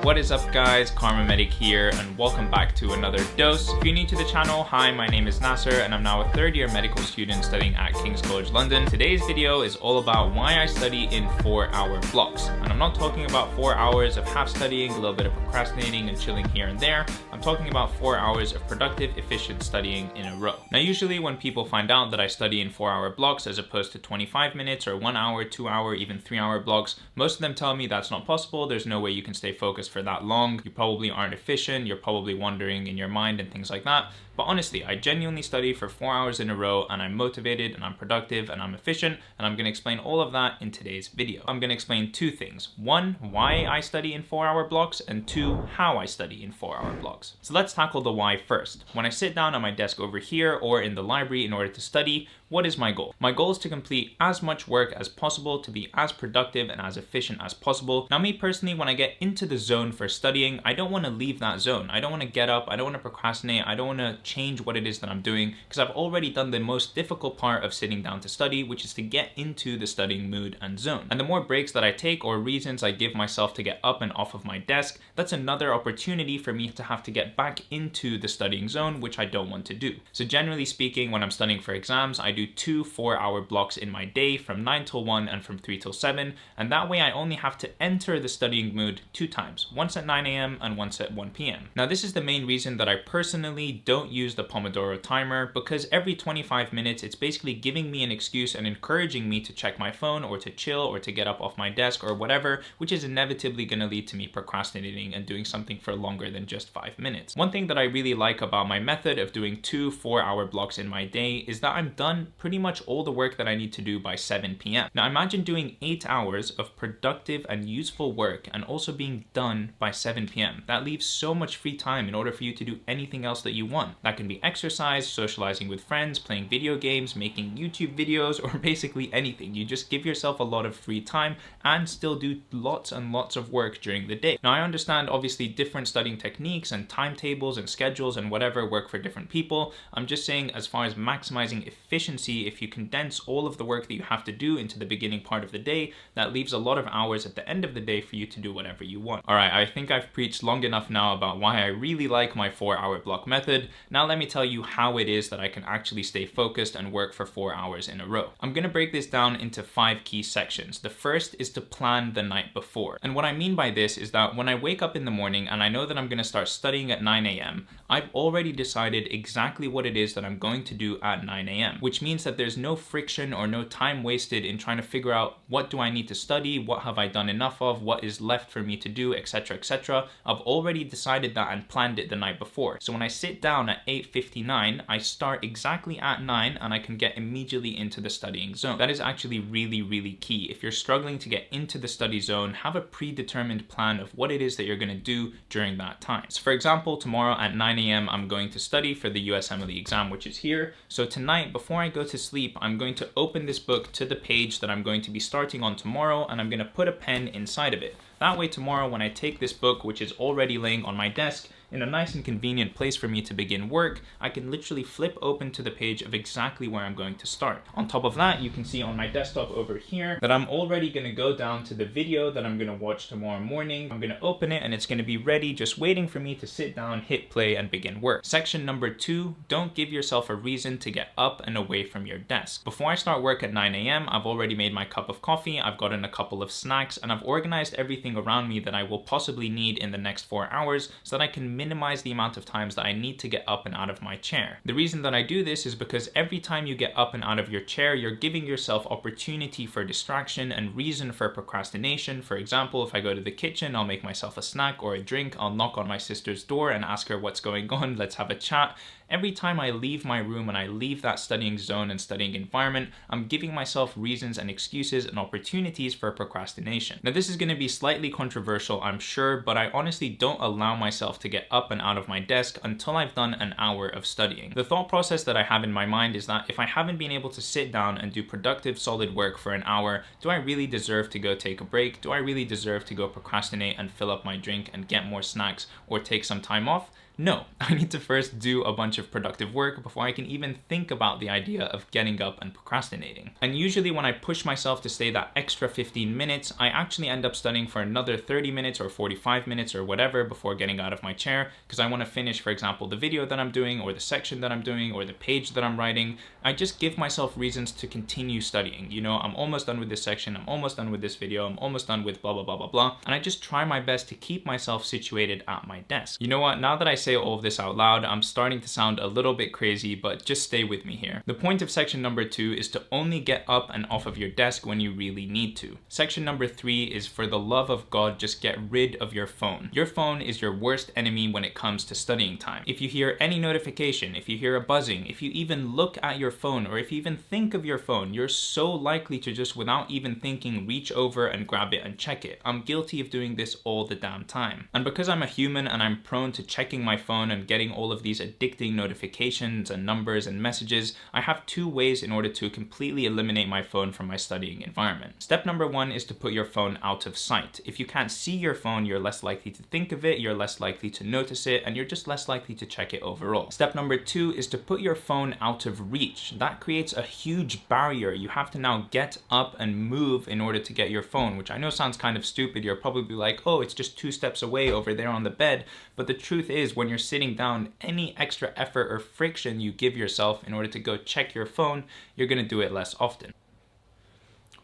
What is up guys, Kharma Medic here and welcome back to another dose. If you're new to the channel, hi, my name is Nasser and I'm now a third year medical student studying at King's College London. Today's video is all about why I study in 4-hour blocks. And I'm not talking about 4 hours of half studying, a little bit of procrastinating and chilling here and there. I'm talking about 4 hours of productive, efficient studying in a row. Now usually when people find out that I study in 4-hour blocks as opposed to 25 minutes or 1 hour, 2 hour, even 3-hour blocks, most of them tell me that's not possible. There's no way you can stay focused for that long. You probably aren't efficient. You're probably wondering in your mind and things like that. But honestly, I genuinely study for 4 hours in a row and I'm motivated and I'm productive and I'm efficient, and I'm going to explain all of that in today's video. I'm going to explain two things. One, why I study in 4-hour blocks, and two, how I study in 4-hour blocks. So let's tackle the why first. When I sit down at my desk over here or in the library in order to study, what is my goal? My goal is to complete as much work as possible, to be as productive and as efficient as possible. Now me personally, when I get into the zone for studying, I don't want to leave that zone. I don't want to get up, I don't want to procrastinate, I don't want to change what it is that I'm doing, because I've already done the most difficult part of sitting down to study, which is to get into the studying mood and zone. And the more breaks that I take or reasons I give myself to get up and off of my desk, that's another opportunity for me to have to get back into the studying zone, which I don't want to do. So generally speaking, when I'm studying for exams, I do 2 4-hour blocks in my day from 9 till 1 and from 3 till 7, and that way I only have to enter the studying mood 2 times, once at 9 a.m. and once at 1 p.m. Now this is the main reason that I personally don't use the Pomodoro timer, because every 25 minutes it's basically giving me an excuse and encouraging me to check my phone or to chill or to get up off my desk or whatever, which is inevitably going to lead to me procrastinating and doing something for longer than just 5 minutes. One thing that I really like about my method of doing 2 4-hour blocks in my day is that I'm done pretty much all the work that I need to do by 7 p.m. Now imagine doing 8 hours of productive and useful work and also being done by 7 p.m. That leaves so much free time in order for you to do anything else that you want. That can be exercise, socializing with friends, playing video games, making YouTube videos, or basically anything. You just give yourself a lot of free time and still do lots and lots of work during the day. Now I understand obviously different studying techniques and timetables and schedules and whatever work for different people. I'm just saying, as far as maximizing efficiency, if you condense all of the work that you have to do into the beginning part of the day, that leaves a lot of hours at the end of the day for you to do whatever you want. Alright, I think I've preached long enough now about why I really like my 4-hour block method. Now let me tell you how it is that I can actually stay focused and work for 4 hours in a row. I'm going to break this down into 5 key sections. The first is to plan the night before. And what I mean by this is that when I wake up in the morning and I know that I'm going to start studying at 9 a.m., I've already decided exactly what it is that I'm going to do at 9 a.m., which means that there's no friction or no time wasted in trying to figure out what do I need to study, what have I done enough of, what is left for me to do, etc, etc. I've already decided that and planned it the night before. So when I sit down at 8:59, I start exactly at 9 and I can get immediately into the studying zone. That is actually really, really key. If you're struggling to get into the study zone, have a predetermined plan of what it is that you're going to do during that time. So for example, tomorrow at 9 a.m. I'm going to study for the USMLE exam, which is here. So tonight, before I go to sleep, I'm going to open this book to the page that I'm going to be starting on tomorrow, and I'm going to put a pen inside of it. That way tomorrow when I take this book, which is already laying on my desk, in a nice and convenient place for me to begin work, I can literally flip open to the page of exactly where I'm going to start. On top of that, you can see on my desktop over here that I'm already going to go down to the video that I'm going to watch tomorrow morning. I'm going to open it and it's going to be ready, just waiting for me to sit down, hit play, and begin work. Section number 2, don't give yourself a reason to get up and away from your desk. Before I start work at 9 a.m., I've already made my cup of coffee, I've gotten a couple of snacks, and I've organized everything around me that I will possibly need in the next 4 hours so that I can minimize the amount of times that I need to get up and out of my chair. The reason that I do this is because every time you get up and out of your chair, you're giving yourself opportunity for distraction and reason for procrastination. For example, if I go to the kitchen, I'll make myself a snack or a drink, I'll knock on my sister's door and ask her what's going on, let's have a chat. Every time I leave my room and I leave that studying zone and studying environment, I'm giving myself reasons and excuses and opportunities for procrastination. Now this is going to be slightly controversial, I'm sure, but I honestly don't allow myself to get up and out of my desk until I've done an hour of studying. The thought process that I have in my mind is that if I haven't been able to sit down and do productive, solid work for an hour, do I really deserve to go take a break? Do I really deserve to go procrastinate and fill up my drink and get more snacks or take some time off? No, I need to first do a bunch of productive work before I can even think about the idea of getting up and procrastinating. And usually when I push myself to stay that extra 15 minutes, I actually end up studying for another 30 minutes or 45 minutes or whatever before getting out of my chair, because I want to finish, for example, the video that I'm doing or the section that I'm doing or the page that I'm writing. I just give myself reasons to continue studying. You know, I'm almost done with this section, I'm almost done with this video, I'm almost done with blah, blah, blah, blah, blah. And I just try my best to keep myself situated at my desk. You know what? Now that I say all of this out loud, I'm starting to sound a little bit crazy, but just stay with me here. The point of section number 2 is to only get up and off of your desk when you really need to. Section number 3 is, for the love of God, just get rid of your phone. Your phone is your worst enemy when it comes to studying time. If you hear any notification, if you hear a buzzing, if you even look at your phone, or if you even think of your phone, you're so likely to just, without even thinking, reach over and grab it and check it. I'm guilty of doing this all the damn time. And because I'm a human and I'm prone to checking my phone and getting all of these addicting notifications and numbers and messages, I have 2 ways in order to completely eliminate my phone from my studying environment. Step number 1 is to put your phone out of sight. If you can't see your phone, you're less likely to think of it, you're less likely to notice it, and you're just less likely to check it overall. Step number 2 is to put your phone out of reach. That creates a huge barrier. You have to now get up and move in order to get your phone, which I know sounds kind of stupid. You're probably like, oh, it's just 2 steps away over there on the bed. But the truth is, when you're sitting down, any extra effort or friction you give yourself in order to go check your phone, you're gonna do it less often.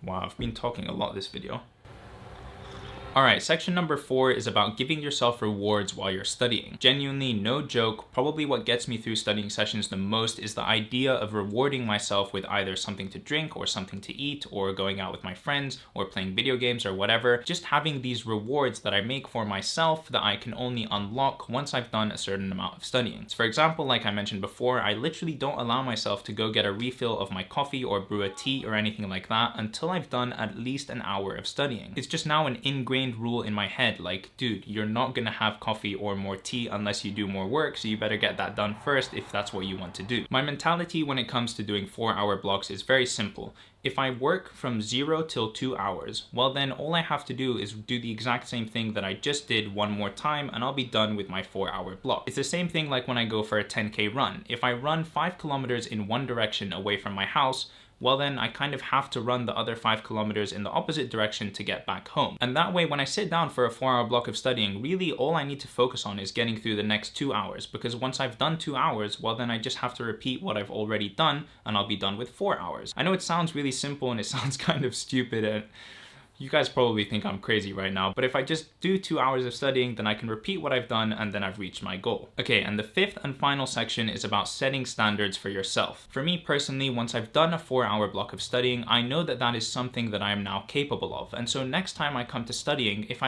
Wow, I've been talking a lot this video. Alright, section number 4 is about giving yourself rewards while you're studying. Genuinely, no joke, probably what gets me through studying sessions the most is the idea of rewarding myself with either something to drink or something to eat, or going out with my friends, or playing video games or whatever. Just having these rewards that I make for myself that I can only unlock once I've done a certain amount of studying. So for example, like I mentioned before, I literally don't allow myself to go get a refill of my coffee or brew a tea or anything like that until I've done at least an hour of studying. It's just now an ingrained rule in my head, like, dude, you're not gonna have coffee or more tea unless you do more work, so you better get that done first if that's what you want to do. My mentality when it comes to doing 4-hour blocks is very simple. If I work from 0 till 2 hours, well then all I have to do is do the exact same thing that I just did one more time and I'll be done with my 4-hour block. It's the same thing like when I go for a 10K run. If I run 5 kilometers in one direction away from my house, well then I kind of have to run the other 5 kilometers in the opposite direction to get back home. And that way when I sit down for a 4-hour block of studying, really all I need to focus on is getting through the next 2 hours, because once I've done 2 hours, well then I just have to repeat what I've already done and I'll be done with 4 hours. I know it sounds really simple and it sounds kind of stupid, and you guys probably think I'm crazy right now, but if I just do 2 hours of studying, then I can repeat what I've done and then I've reached my goal. Okay, and the 5th and final section is about setting standards for yourself. For me personally, once I've done a 4-hour block of studying, I know that that is something that I am now capable of. And so next time I come to studying, if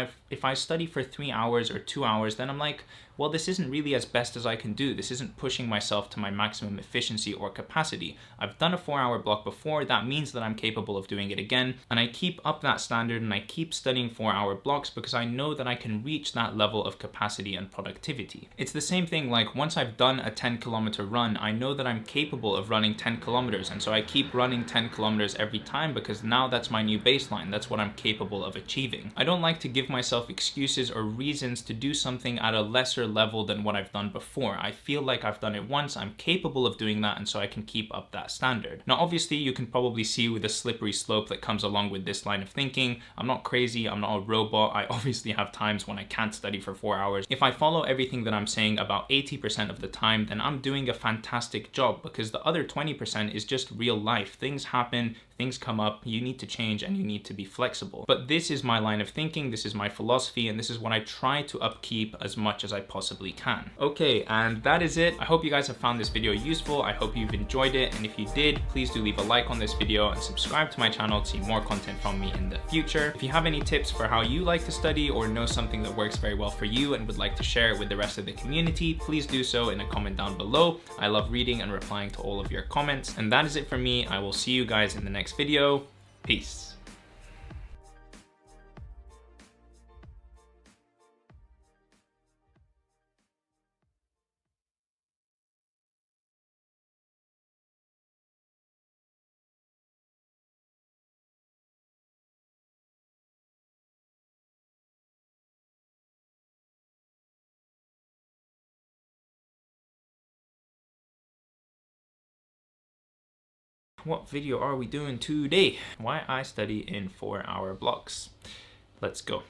I study for 3 hours or 2 hours, then I'm like, well, this isn't really as best as I can do. This isn't pushing myself to my maximum efficiency or capacity. I've done a 4-hour block before. That means that I'm capable of doing it again. And I keep up that standard and I keep studying 4-hour blocks because I know that I can reach that level of capacity and productivity. It's the same thing like once I've done a 10-kilometer run, I know that I'm capable of running 10 kilometers. And so I keep running 10 kilometers every time because now that's my new baseline. That's what I'm capable of achieving. I don't like to give myself excuses or reasons to do something at a lesser level than what I've done before. I feel like I've done it once, I'm capable of doing that, and so I can keep up that standard. Now obviously you can probably see with the slippery slope that comes along with this line of thinking, I'm not crazy, I'm not a robot. I obviously have times when I can't study for 4 hours. If I follow everything that I'm saying about 80% of the time, then I'm doing a fantastic job, because the other 20% is just real life. Things happen, things come up, you need to change and you need to be flexible. But this is my line of thinking, this is my philosophy, and this is what I try to upkeep as much as I possibly can. Okay, and that is it. I hope you guys have found this video useful. I hope you've enjoyed it, and if you did, please do leave a like on this video and subscribe to my channel to see more content from me in the future. If you have any tips for how you like to study or know something that works very well for you and would like to share it with the rest of the community, please do so in a comment down below. I love reading and replying to all of your comments. And that is it for me. I will see you guys in the next video. Peace. what video are we doing today? Why I study in 4-hour blocks. Let's go.